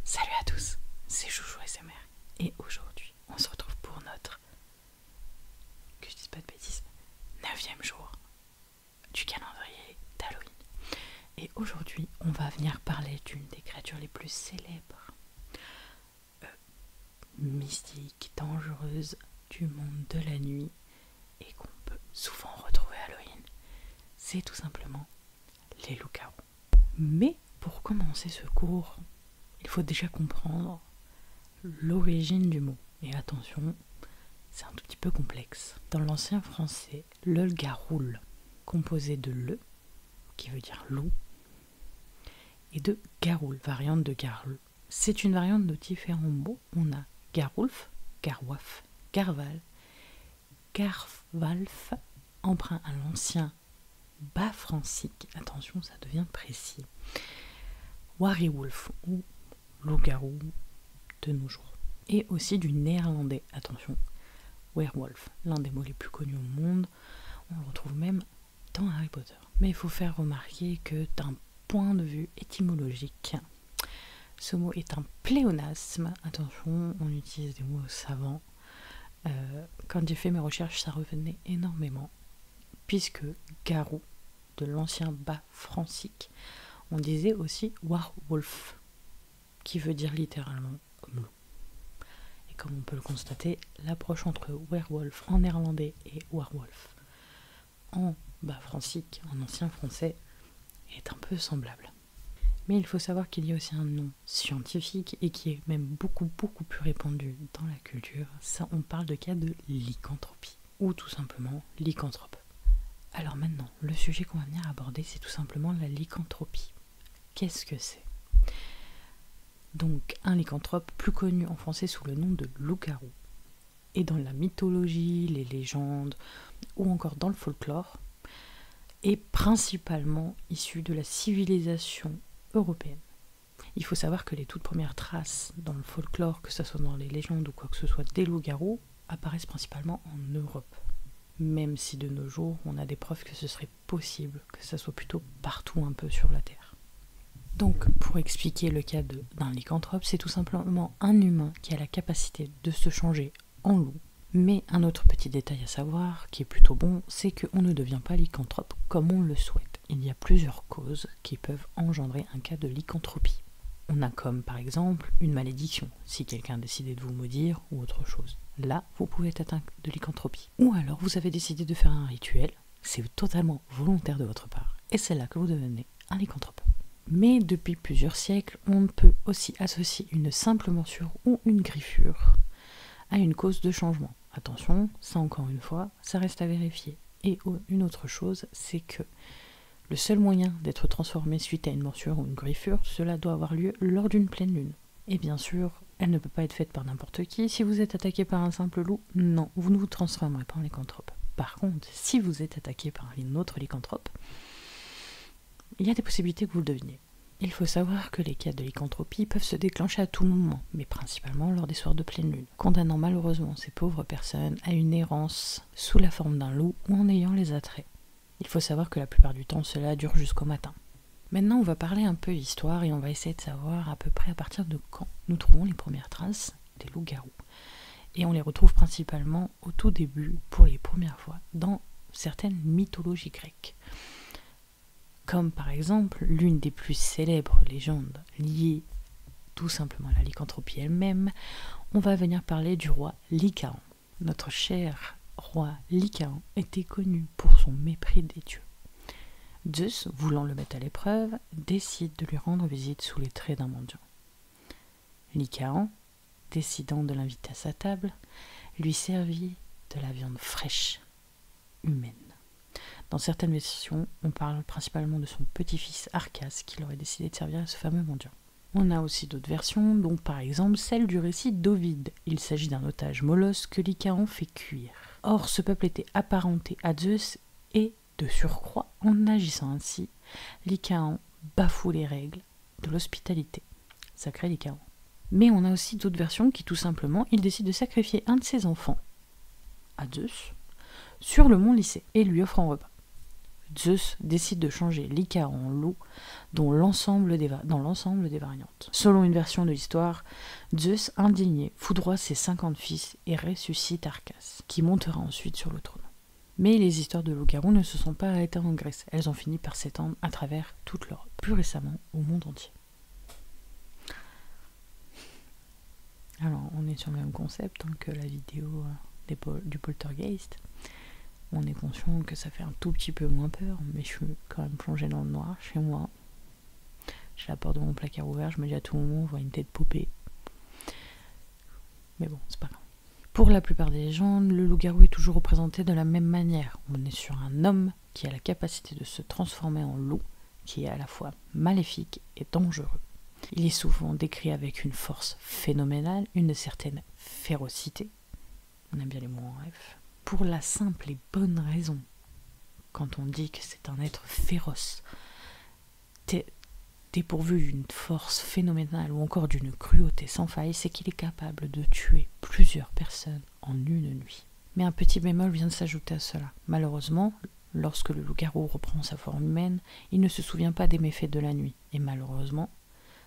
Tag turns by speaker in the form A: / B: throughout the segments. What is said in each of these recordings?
A: Salut à tous, c'est Chouchou SMR et aujourd'hui on se retrouve pour notre, que je dise pas de bêtises, 9e jour du calendrier d'Halloween. Et aujourd'hui on va venir parler d'une des créatures les plus célèbres, mystiques, dangereuses du monde de la nuit et qu'on peut souvent retrouver à Halloween. C'est tout simplement les loups-garous. Mais pour commencer ce cours, il faut déjà comprendre l'origine du mot. Et attention, c'est un tout petit peu complexe. Dans l'ancien français, le garoul, composé de le, qui veut dire loup, et de garoul, variante de garl. C'est une variante de différents mots. On a garoulf, garwaf, garval, garvalf, emprunt à l'ancien bas francique. Attention, ça devient précis. Wariwolf ou loup-garou de nos jours. Et aussi du néerlandais, attention, werewolf, l'un des mots les plus connus au monde. On le retrouve même dans Harry Potter. Mais il faut faire remarquer que d'un point de vue étymologique, ce mot est un pléonasme. Attention, on utilise des mots savants. Quand j'ai fait mes recherches, ça revenait énormément, puisque garou, de l'ancien bas francique, on disait aussi warwolf, qui veut dire littéralement comme loup. Et comme on peut le constater, l'approche entre werewolf en néerlandais et warwolf en bas francique, en ancien français, est un peu semblable. Mais il faut savoir qu'il y a aussi un nom scientifique et qui est même beaucoup plus répandu dans la culture. Ça, on parle de cas de lycanthropie, ou tout simplement lycanthrope. Alors maintenant, le sujet qu'on va venir aborder, c'est tout simplement la lycanthropie. Qu'est-ce que c'est ? Donc, un lycanthrope, plus connu en français sous le nom de loup-garou. Et dans la mythologie, les légendes, ou encore dans le folklore, est principalement issu de la civilisation européenne. Il faut savoir que les toutes premières traces dans le folklore, que ce soit dans les légendes ou quoi que ce soit des loups-garous, apparaissent principalement en Europe. Même si de nos jours, on a des preuves que ce serait possible, que ça soit plutôt partout un peu sur la Terre. Donc, pour expliquer le cas d'un lycanthrope, c'est tout simplement un humain qui a la capacité de se changer en loup. Mais un autre petit détail à savoir, qui est plutôt bon, c'est qu'on ne devient pas lycanthrope comme on le souhaite. Il y a plusieurs causes qui peuvent engendrer un cas de lycanthropie. On a comme par exemple une malédiction, si quelqu'un a décidé de vous maudire ou autre chose. Là, vous pouvez être atteint de lycanthropie. Ou alors vous avez décidé de faire un rituel, c'est totalement volontaire de votre part, et c'est là que vous devenez un lycanthrope. Mais depuis plusieurs siècles, on peut aussi associer une simple morsure ou une griffure à une cause de changement. Attention, ça encore une fois, ça reste à vérifier. Et une autre chose, c'est que le seul moyen d'être transformé suite à une morsure ou une griffure, cela doit avoir lieu lors d'une pleine lune. Et bien sûr, elle ne peut pas être faite par n'importe qui. Si vous êtes attaqué par un simple loup, non, vous ne vous transformerez pas en lycanthrope. Par contre, si vous êtes attaqué par un autre lycanthrope, il y a des possibilités que vous le deveniez. Il faut savoir que les cas de lycanthropie peuvent se déclencher à tout moment, mais principalement lors des soirs de pleine lune, condamnant malheureusement ces pauvres personnes à une errance sous la forme d'un loup ou en ayant les attraits. Il faut savoir que la plupart du temps, cela dure jusqu'au matin. Maintenant, on va parler un peu histoire et on va essayer de savoir à peu près à partir de quand nous trouvons les premières traces des loups-garous. Et on les retrouve principalement au tout début, pour les premières fois, dans certaines mythologies grecques. Comme par exemple l'une des plus célèbres légendes liées tout simplement à la lycanthropie elle-même, on va venir parler du roi Lycaon. Notre cher roi Lycaon était connu pour son mépris des dieux. Zeus, voulant le mettre à l'épreuve, décide de lui rendre visite sous les traits d'un mendiant. Lycaon, décidant de l'inviter à sa table, lui servit de la viande fraîche, humaine. Dans certaines versions, on parle principalement de son petit-fils Arcas qu'il aurait décidé de servir à ce fameux mendiant. On a aussi d'autres versions, dont par exemple celle du récit d'Ovide. Il s'agit d'un otage molosse que Lycaon fait cuire. Or, ce peuple était apparenté à Zeus et, de surcroît, en agissant ainsi, Lycaon bafoue les règles de l'hospitalité. Sacré Lycaon. Mais on a aussi d'autres versions qui, tout simplement, il décide de sacrifier un de ses enfants à Zeus sur le mont Lycée et lui offre un repas. Zeus décide de changer Lyca en loup dans l'ensemble des variantes. Selon une version de l'histoire, Zeus, indigné, foudroie ses 50 fils et ressuscite Arcas, qui montera ensuite sur le trône. Mais les histoires de loup-garou ne se sont pas arrêtées en Grèce, elles ont fini par s'étendre à travers toute l'Europe, plus récemment au monde entier. Alors, on est sur le même concept que la vidéo du poltergeist. On est conscient que ça fait un tout petit peu moins peur, mais je suis quand même plongée dans le noir chez moi. J'ai la porte de mon placard ouvert, je me dis à tout moment, on voit une tête poupée. Mais bon, c'est pas grave. Pour la plupart des légendes, le loup-garou est toujours représenté de la même manière. On est sur un homme qui a la capacité de se transformer en loup, qui est à la fois maléfique et dangereux. Il est souvent décrit avec une force phénoménale, une certaine férocité. On aime bien les mots en F. Pour la simple et bonne raison, quand on dit que c'est un être féroce, dépourvu d'une force phénoménale ou encore d'une cruauté sans faille, c'est qu'il est capable de tuer plusieurs personnes en une nuit. Mais un petit bémol vient de s'ajouter à cela. Malheureusement, lorsque le loup-garou reprend sa forme humaine, il ne se souvient pas des méfaits de la nuit. Et malheureusement,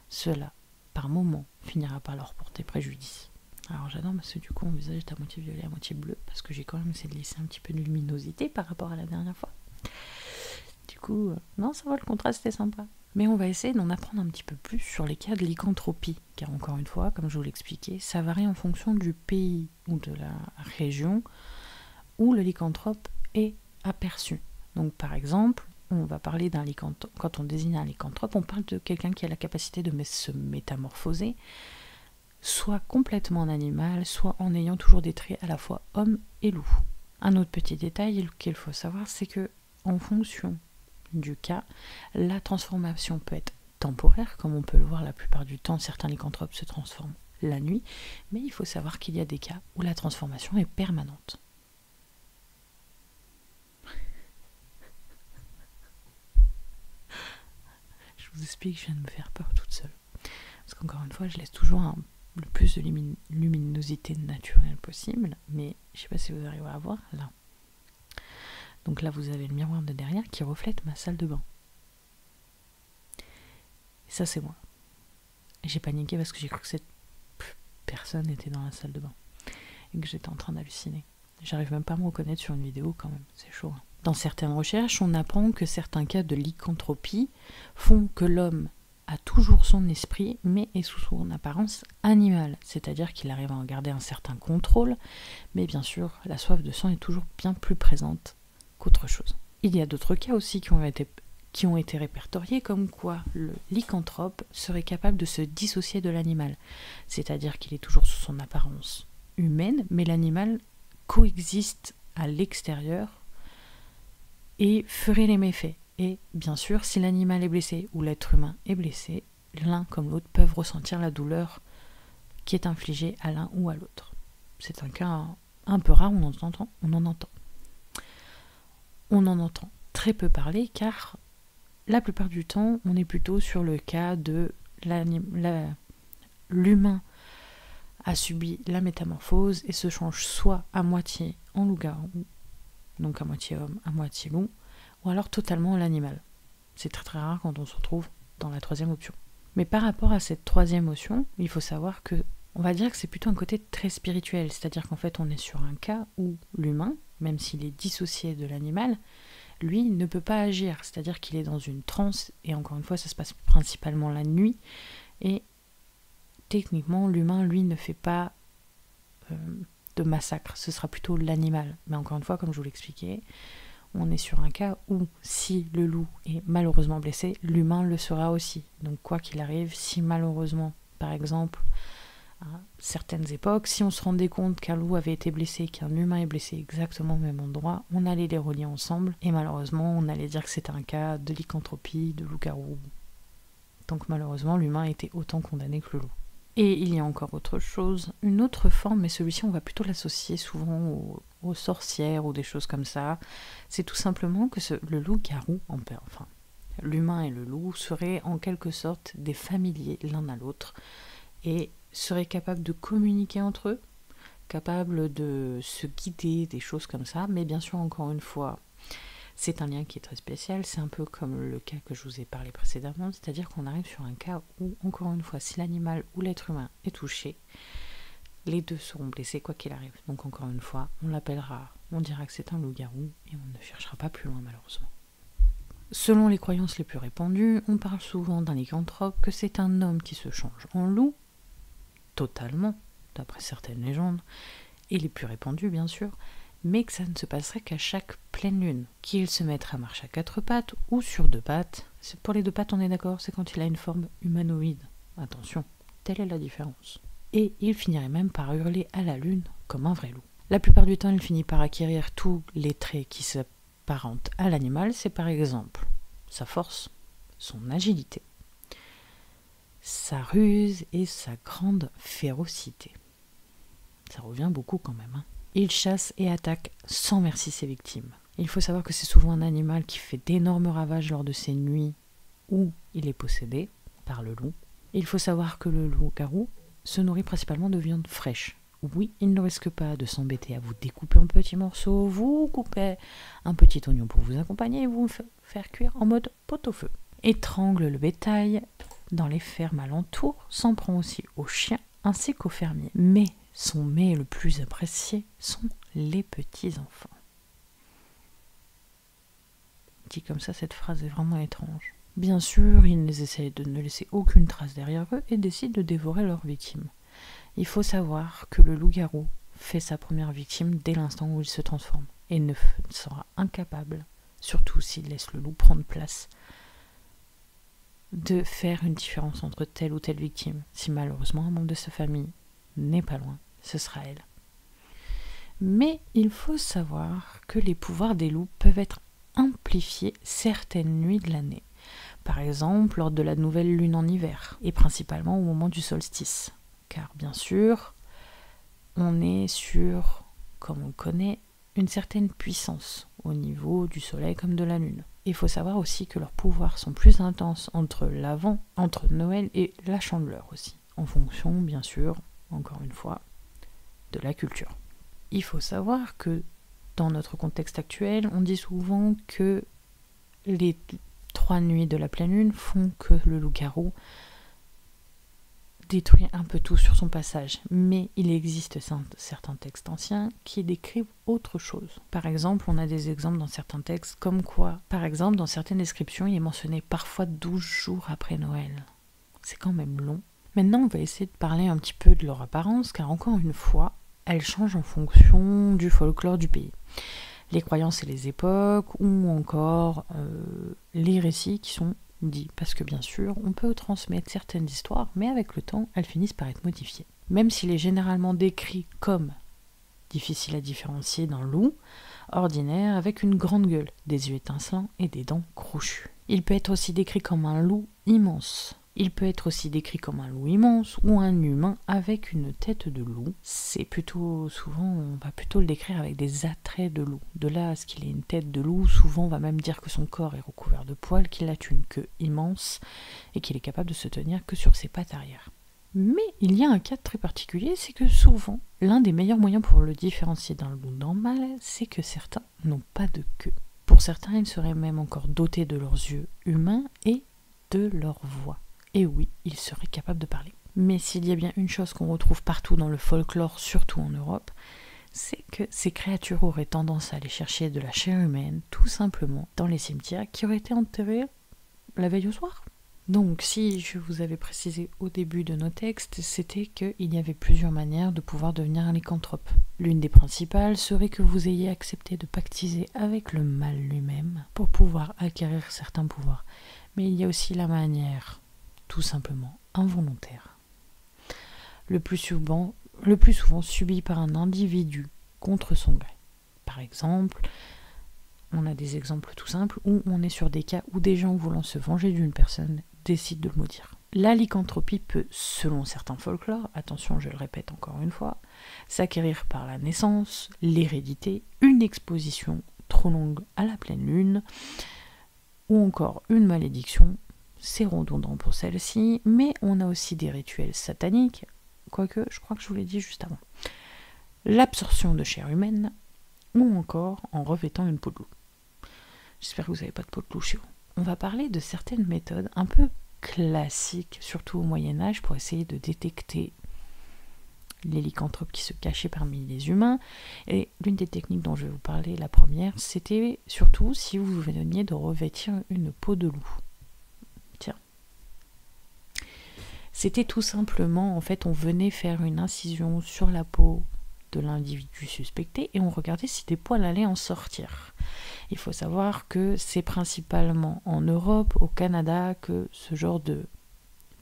A: cela, par moments, finira par leur porter préjudice. Alors j'adore parce que du coup mon visage est à moitié violet, à moitié bleu, parce que j'ai quand même essayé de laisser un petit peu de luminosité par rapport à la dernière fois. Du coup, non, ça va, le contraste est sympa. Mais on va essayer d'en apprendre un petit peu plus sur les cas de lycanthropie, car encore une fois, comme je vous l'expliquais, ça varie en fonction du pays ou de la région où le lycanthrope est aperçu. Donc par exemple, on va parler d'un lycanthrope, quand on désigne un lycanthrope, on parle de quelqu'un qui a la capacité de se métamorphoser, soit complètement en animal, soit en ayant toujours des traits à la fois homme et loup. Un autre petit détail qu'il faut savoir, c'est que en fonction du cas, la transformation peut être temporaire, comme on peut le voir la plupart du temps, certains lycanthropes se transforment la nuit, mais il faut savoir qu'il y a des cas où la transformation est permanente. Je vous explique, je viens de me faire peur toute seule. Parce qu'encore une fois, je laisse toujours le plus de luminosité naturelle possible, mais je ne sais pas si vous arrivez à voir là. Donc là, vous avez le miroir de derrière qui reflète ma salle de bain. Et ça, c'est moi. Et j'ai paniqué parce que j'ai cru que cette personne était dans la salle de bain et que j'étais en train d'halluciner. J'arrive même pas à me reconnaître sur une vidéo quand même, c'est chaud. Hein. Dans certaines recherches, on apprend que certains cas de lycanthropie font que l'homme a toujours son esprit, mais est sous son apparence animale, c'est-à-dire qu'il arrive à en garder un certain contrôle, mais bien sûr, la soif de sang est toujours bien plus présente qu'autre chose. Il y a d'autres cas aussi qui ont été répertoriés, comme quoi le lycanthrope serait capable de se dissocier de l'animal, c'est-à-dire qu'il est toujours sous son apparence humaine, mais l'animal coexiste à l'extérieur et ferait les méfaits. Et bien sûr, si l'animal est blessé ou l'être humain est blessé, l'un comme l'autre peuvent ressentir la douleur qui est infligée à l'un ou à l'autre. C'est un cas un peu rare, on en entend très peu parler, car la plupart du temps, on est plutôt sur le cas de l'humain a subi la métamorphose et se change soit à moitié en loup-garou, donc à moitié homme, à moitié loup, ou alors totalement en l'animal. C'est très très rare quand on se retrouve dans la troisième option. Mais par rapport à cette troisième option, il faut savoir que, on va dire que c'est plutôt un côté très spirituel, c'est-à-dire qu'en fait on est sur un cas où l'humain, même s'il est dissocié de l'animal, lui ne peut pas agir, c'est-à-dire qu'il est dans une transe, et encore une fois ça se passe principalement la nuit, et techniquement l'humain lui ne fait pas de massacre, ce sera plutôt l'animal. Mais encore une fois, comme je vous l'expliquais, on est sur un cas où si le loup est malheureusement blessé, l'humain le sera aussi. Donc quoi qu'il arrive, si malheureusement, par exemple, à certaines époques, si on se rendait compte qu'un loup avait été blessé, qu'un humain est blessé exactement au même endroit, on allait les relier ensemble, et malheureusement, on allait dire que c'était un cas de lycanthropie, de loup-garou. Donc malheureusement, l'humain était autant condamné que le loup. Et il y a encore autre chose, une autre forme, mais celui-ci on va plutôt l'associer souvent aux sorcières ou des choses comme ça. C'est tout simplement que le loup-garou, enfin l'humain et le loup, seraient en quelque sorte des familiers l'un à l'autre et seraient capables de communiquer entre eux, capables de se guider, des choses comme ça. Mais bien sûr, encore une fois, C'est un lien qui est très spécial, c'est un peu comme le cas que je vous ai parlé précédemment, c'est-à-dire qu'on arrive sur un cas où, encore une fois, si l'animal ou l'être humain est touché, les deux seront blessés quoi qu'il arrive. Donc encore une fois, on l'appellera, on dira que c'est un loup-garou et on ne cherchera pas plus loin malheureusement. Selon les croyances les plus répandues, on parle souvent d'un lycanthrope, que c'est un homme qui se change en loup, totalement, d'après certaines légendes, et les plus répandues bien sûr, mais que ça ne se passerait qu'à chaque pleine lune, qu'il se mettrait à marcher à 4 pattes ou sur 2 pattes. Pour les 2 pattes, on est d'accord, c'est quand il a une forme humanoïde. Attention, telle est la différence. Et il finirait même par hurler à la lune comme un vrai loup. La plupart du temps, il finit par acquérir tous les traits qui s'apparentent à l'animal. C'est par exemple sa force, son agilité, sa ruse et sa grande férocité. Ça revient beaucoup quand même. Il chasse et attaque sans merci ses victimes. Il faut savoir que c'est souvent un animal qui fait d'énormes ravages lors de ses nuits où il est possédé par le loup. Il faut savoir que le loup-garou se nourrit principalement de viande fraîche. Oui, il ne risque pas de s'embêter à vous découper en petits morceaux, vous coupez un petit oignon pour vous accompagner et vous faire cuire en mode pot-au-feu. Étrangle le bétail dans les fermes alentours, s'en prend aussi aux chiens ainsi qu'aux fermiers. Mais son mets le plus apprécié sont les petits-enfants. Dit comme ça, cette phrase est vraiment étrange. Bien sûr, ils essaient de ne laisser aucune trace derrière eux et décident de dévorer leurs victimes. Il faut savoir que le loup-garou fait sa première victime dès l'instant où il se transforme et ne sera incapable, surtout s'il laisse le loup prendre place, de faire une différence entre telle ou telle victime. Si malheureusement un membre de sa famille n'est pas loin, ce sera elle. Mais il faut savoir que les pouvoirs des loups peuvent être amplifiés certaines nuits de l'année. Par exemple, lors de la nouvelle lune en hiver, et principalement au moment du solstice. Car bien sûr, on est sur, comme on connaît, une certaine puissance au niveau du soleil comme de la lune. Il faut savoir aussi que leurs pouvoirs sont plus intenses entre Noël et la Chandeleur aussi, en fonction, bien sûr, encore une fois, de la culture. Il faut savoir que dans notre contexte actuel, on dit souvent que les 3 nuits de la pleine lune font que le loup-garou détruit un peu tout sur son passage. Mais il existe certains textes anciens qui décrivent autre chose. Par exemple, on a des exemples dans certains textes comme quoi, par exemple, dans certaines descriptions, il est mentionné parfois 12 jours après Noël. C'est quand même long. Maintenant, on va essayer de parler un petit peu de leur apparence, car encore une fois, elle change en fonction du folklore du pays. Les croyances et les époques, ou encore les récits qui sont dits. Parce que bien sûr, on peut transmettre certaines histoires, mais avec le temps, elles finissent par être modifiées. Même s'il est généralement décrit comme difficile à différencier d'un loup ordinaire avec une grande gueule, des yeux étincelants et des dents crochues. Il peut être aussi décrit comme un loup immense. Il peut être aussi décrit comme un loup immense ou un humain avec une tête de loup. C'est plutôt souvent, on va plutôt le décrire avec des attraits de loup. De là à ce qu'il ait une tête de loup, souvent on va même dire que son corps est recouvert de poils, qu'il a une queue immense et qu'il est capable de se tenir que sur ses pattes arrière. Mais il y a un cas très particulier, c'est que souvent, l'un des meilleurs moyens pour le différencier d'un loup normal, c'est que certains n'ont pas de queue. Pour certains, ils seraient même encore dotés de leurs yeux humains et de leur voix. Et oui, ils seraient capables de parler. Mais s'il y a bien une chose qu'on retrouve partout dans le folklore, surtout en Europe, c'est que ces créatures auraient tendance à aller chercher de la chair humaine, tout simplement, dans les cimetières qui auraient été enterrés la veille au soir. Donc, si je vous avais précisé au début de nos textes, c'était qu'il y avait plusieurs manières de pouvoir devenir un lycanthrope. L'une des principales serait que vous ayez accepté de pactiser avec le mal lui-même pour pouvoir acquérir certains pouvoirs. Mais il y a aussi la manière tout simplement involontaire. Le plus souvent subi par un individu contre son gré. Par exemple, on a des exemples tout simples où on est sur des cas où des gens voulant se venger d'une personne décident de le maudire. La lycanthropie peut, selon certains folklores, attention je le répète encore une fois, s'acquérir par la naissance, l'hérédité, une exposition trop longue à la pleine lune, ou encore une malédiction. C'est redondant pour celle-ci, mais on a aussi des rituels sataniques, quoique je crois que je vous l'ai dit juste avant. L'absorption de chair humaine, ou encore en revêtant une peau de loup. J'espère que vous n'avez pas de peau de loup chez vous. On va parler de certaines méthodes un peu classiques, surtout au Moyen-Âge, pour essayer de détecter les lycanthropes qui se cachaient parmi les humains. Et l'une des techniques dont je vais vous parler, la première, c'était surtout si vous veniez de revêtir une peau de loup. Tiens. C'était tout simplement, en fait, on venait faire une incision sur la peau de l'individu suspecté et on regardait si des poils allaient en sortir. Il faut savoir que c'est principalement en Europe, au Canada, que ce genre de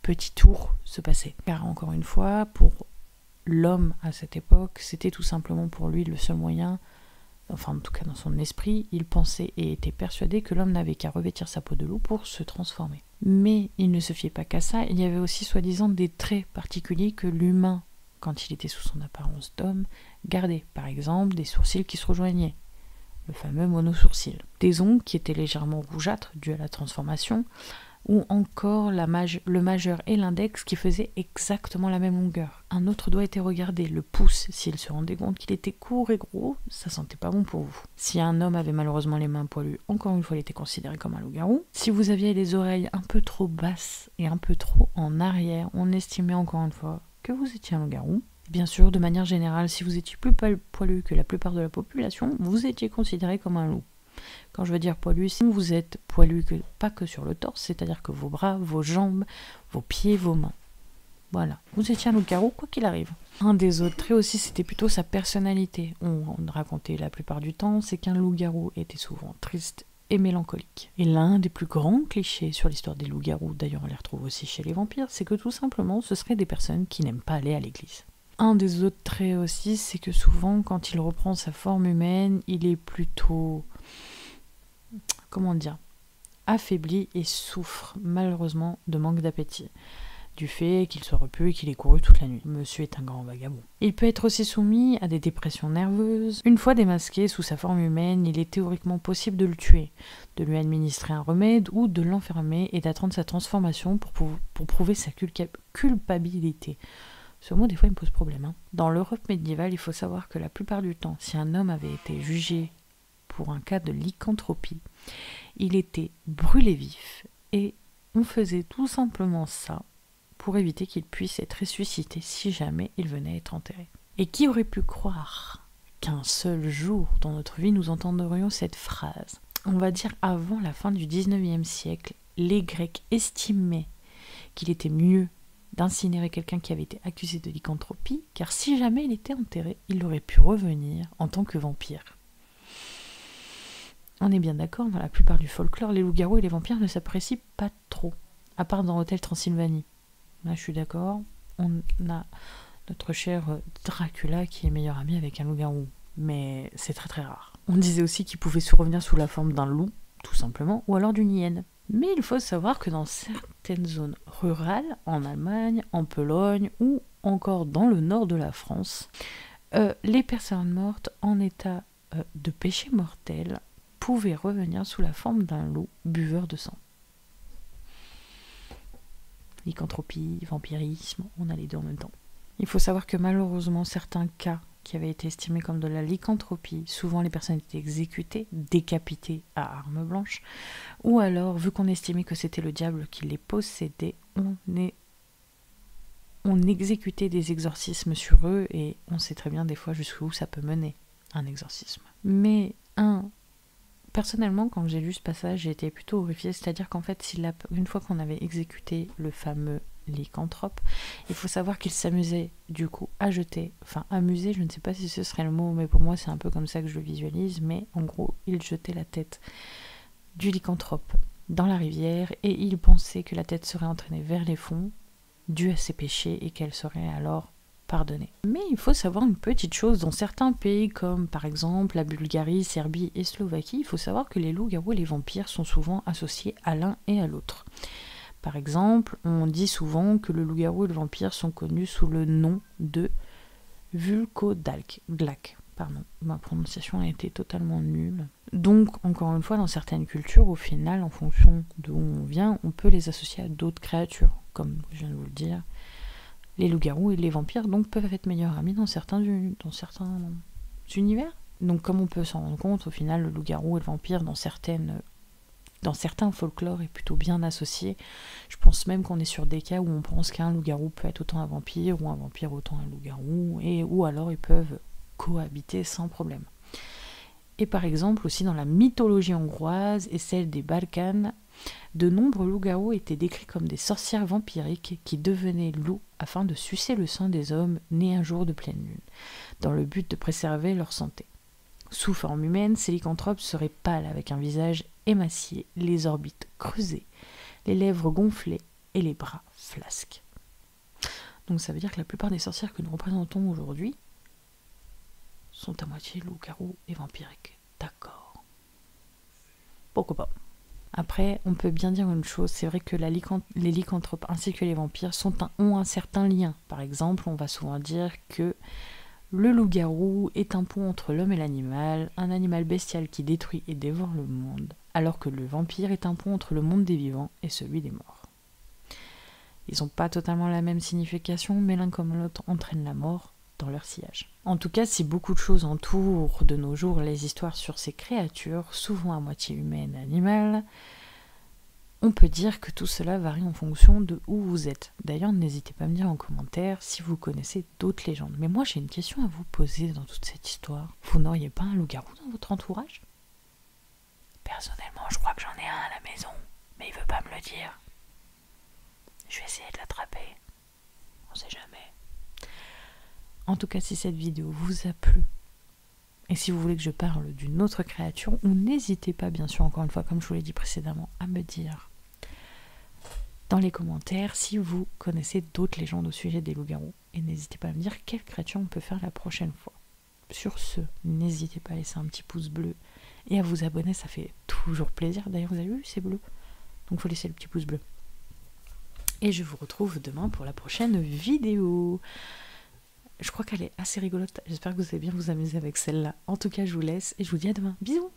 A: petit tour se passait. Car encore une fois, pour l'homme à cette époque, c'était tout simplement pour lui le seul moyen, enfin en tout cas dans son esprit, il pensait et était persuadé que l'homme n'avait qu'à revêtir sa peau de loup pour se transformer. Mais il ne se fiait pas qu'à ça, il y avait aussi soi-disant des traits particuliers que l'humain, quand il était sous son apparence d'homme, gardait. Par exemple, des sourcils qui se rejoignaient, le fameux monosourcil. Des ongles qui étaient légèrement rougeâtres dû à la transformation, ou encore le majeur et l'index qui faisaient exactement la même longueur. Un autre doigt était regardé, le pouce, s'il se rendait compte qu'il était court et gros, ça sentait pas bon pour vous. Si un homme avait malheureusement les mains poilues, encore une fois il était considéré comme un loup-garou. Si vous aviez les oreilles un peu trop basses et un peu trop en arrière, on estimait encore une fois que vous étiez un loup-garou. Bien sûr, de manière générale, si vous étiez plus poilu que la plupart de la population, vous étiez considéré comme un loup. Quand je veux dire poilu, si vous êtes poilu pas que sur le torse, c'est-à-dire que vos bras, vos jambes, vos pieds, vos mains. Voilà, vous étiez un loup-garou quoi qu'il arrive. Un des autres traits aussi, c'était plutôt sa personnalité. On racontait la plupart du temps, c'est qu'un loup-garou était souvent triste et mélancolique. Et l'un des plus grands clichés sur l'histoire des loups-garous, d'ailleurs on les retrouve aussi chez les vampires, c'est que tout simplement ce seraient des personnes qui n'aiment pas aller à l'église. Un des autres traits aussi, c'est que souvent quand il reprend sa forme humaine, il est plutôt... affaibli et souffre malheureusement de manque d'appétit, du fait qu'il soit repu et qu'il ait couru toute la nuit. Monsieur est un grand vagabond. Il peut être aussi soumis à des dépressions nerveuses. Une fois démasqué sous sa forme humaine, il est théoriquement possible de le tuer, de lui administrer un remède ou de l'enfermer et d'attendre sa transformation pour prouver sa culpabilité. Ce mot, des fois, il me pose problème. Dans l'Europe médiévale, il faut savoir que la plupart du temps, si un homme avait été jugé pour un cas de lycanthropie, il était brûlé vif et on faisait tout simplement ça pour éviter qu'il puisse être ressuscité si jamais il venait à être enterré. Et qui aurait pu croire qu'un seul jour dans notre vie nous entendrions cette phrase? On va dire avant la fin du 19e siècle, les Grecs estimaient qu'il était mieux d'incinérer quelqu'un qui avait été accusé de lycanthropie, car si jamais il était enterré, il aurait pu revenir en tant que vampire. On est bien d'accord, dans la plupart du folklore, les loups-garous et les vampires ne s'apprécient pas trop, à part dans Hôtel Transylvanie. Là, je suis d'accord, on a notre cher Dracula qui est meilleur ami avec un loup-garou, mais c'est très très rare. On disait aussi qu'il pouvait revenir sous la forme d'un loup, tout simplement, ou alors d'une hyène. Mais il faut savoir que dans certaines zones rurales, en Allemagne, en Pologne ou encore dans le nord de la France, les personnes mortes en état de péché mortel pouvaient revenir sous la forme d'un loup buveur de sang. Lycanthropie, vampirisme, on a les deux en même temps. Il faut savoir que malheureusement, certains cas qui avaient été estimés comme de la lycanthropie, souvent les personnes étaient exécutées, décapitées à arme blanche, ou alors, vu qu'on estimait que c'était le diable qui les possédait, on exécutait des exorcismes sur eux, et on sait très bien des fois jusqu'où ça peut mener, un exorcisme. Mais personnellement, quand j'ai lu ce passage, j'ai été plutôt horrifiée, c'est-à-dire qu'en fait, une fois qu'on avait exécuté le fameux lycanthrope, il faut savoir qu'il s'amusait du coup à jeter, amuser, je ne sais pas si ce serait le mot, mais pour moi c'est un peu comme ça que je le visualise, mais en gros, il jetait la tête du lycanthrope dans la rivière et il pensait que la tête serait entraînée vers les fonds, due à ses péchés, et qu'elle serait alors pardonnée. Mais il faut savoir une petite chose, dans certains pays comme par exemple la Bulgarie, Serbie et Slovaquie, il faut savoir que les loups-garous et les vampires sont souvent associés à l'un et à l'autre. Par exemple, on dit souvent que le loup-garou et le vampire sont connus sous le nom de Vulkodalk. Pardon, ma prononciation a été totalement nulle. Donc, encore une fois, dans certaines cultures, au final, en fonction d'où on vient, on peut les associer à d'autres créatures, comme je viens de vous le dire. Les loups-garous et les vampires donc peuvent être meilleurs amis dans certains univers. Donc, comme on peut s'en rendre compte, au final, le loup-garou et le vampire, dans certaines dans certains folklores est plutôt bien associé. Je pense même qu'on est sur des cas où on pense qu'un loup-garou peut être autant un vampire, ou un vampire autant un loup-garou, ou alors ils peuvent cohabiter sans problème. Et par exemple, aussi dans la mythologie hongroise et celle des Balkans, de nombreux loups-garous étaient décrits comme des sorcières vampiriques qui devenaient loups afin de sucer le sang des hommes nés un jour de pleine lune, dans le but de préserver leur santé. Sous forme humaine, ces lycanthropes seraient pâles avec un visage émacié, les orbites creusées, les lèvres gonflées et les bras flasques. Donc ça veut dire que la plupart des sorcières que nous représentons aujourd'hui sont à moitié loups-garous et vampiriques. D'accord. Pourquoi pas. Après, on peut bien dire une chose, c'est vrai que les lycanthropes ainsi que les vampires ont un certain lien. Par exemple, on va souvent dire que le loup-garou est un pont entre l'homme et l'animal, un animal bestial qui détruit et dévore le monde, alors que le vampire est un pont entre le monde des vivants et celui des morts. Ils n'ont pas totalement la même signification, mais l'un comme l'autre entraînent la mort dans leur sillage. En tout cas, si beaucoup de choses entourent de nos jours les histoires sur ces créatures, souvent à moitié humaines et animales, on peut dire que tout cela varie en fonction de où vous êtes. D'ailleurs, n'hésitez pas à me dire en commentaire si vous connaissez d'autres légendes. Mais moi, j'ai une question à vous poser dans toute cette histoire. Vous n'auriez pas un loup-garou dans votre entourage? Personnellement, je crois que j'en ai un à la maison, mais il veut pas me le dire. Je vais essayer de l'attraper. On sait jamais. En tout cas, si cette vidéo vous a plu, et si vous voulez que je parle d'une autre créature, ou n'hésitez pas, bien sûr, encore une fois, comme je vous l'ai dit précédemment, à me dire dans les commentaires si vous connaissez d'autres légendes au sujet des loups-garous. Et n'hésitez pas à me dire quelle créature on peut faire la prochaine fois. Sur ce, n'hésitez pas à laisser un petit pouce bleu et à vous abonner, ça fait toujours plaisir. D'ailleurs, vous avez vu, c'est bleu. Donc, il faut laisser le petit pouce bleu. Et je vous retrouve demain pour la prochaine vidéo. Je crois qu'elle est assez rigolote. J'espère que vous allez bien vous amuser avec celle-là. En tout cas, je vous laisse et je vous dis à demain. Bisous!